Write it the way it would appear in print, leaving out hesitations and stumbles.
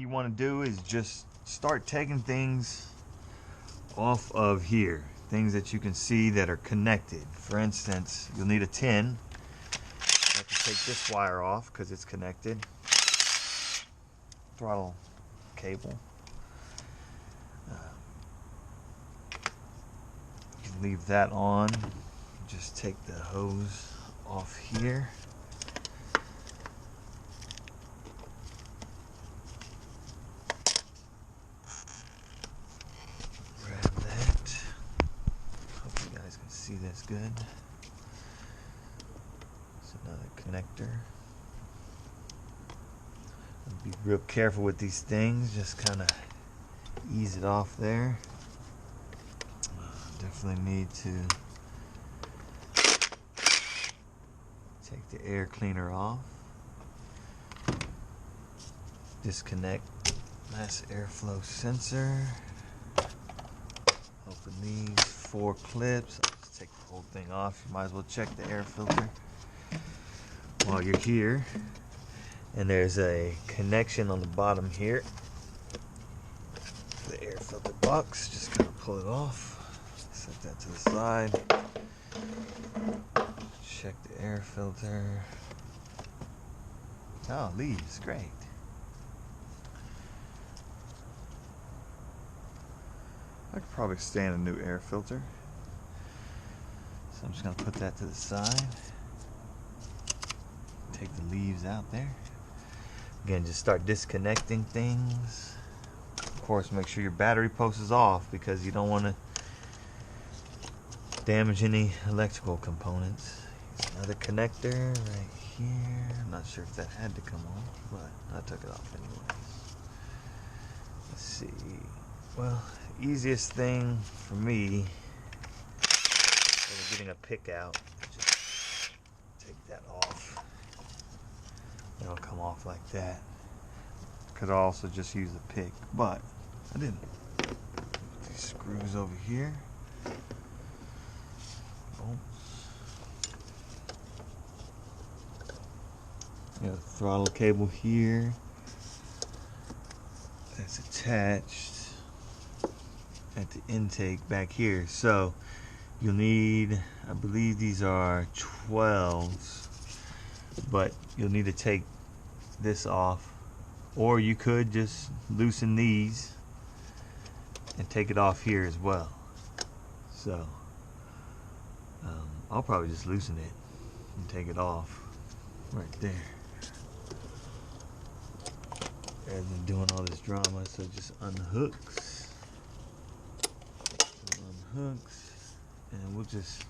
you want to do is just start taking things off of here, things that you can see that are connected. For instance, you'll need a tin. You have to take this wire off because it's connected. Throttle cable. You can leave that on. Just take the hose off here. Grab that. Hope you guys can see this good. It's another connector. Be real careful with these things. Just kind of ease it off there. Definitely need to take the air cleaner off. Disconnect mass airflow sensor. Open these 4 clips. I'll just take the whole thing off. You might as well check the air filter while you're here. And there's a connection on the bottom here. The air filter box. Just kind of pull it off. Set that to the side. Check the air filter. Oh, leaves, great. I could probably stand a new air filter. So I'm just gonna put that to the side. Take the leaves out there. Again, just start disconnecting things. Of course, make sure your battery post is off because you don't want to damage any electrical components. Here's another connector right here. I'm not sure if that had to come off, but I took it off anyways. Let's see. Well, easiest thing for me is getting a pick out. Just take that off. It'll come off like that. Could also just use a pick, but I didn't. Put these screws over here. Got a throttle cable here that's attached at the intake back here. So you'll need, I believe these are 12s, but you'll need to take this off, or you could just loosen these and take it off here as well. So I'll probably just loosen it and take it off right there rather than doing all this drama. So it just unhooks, and we'll just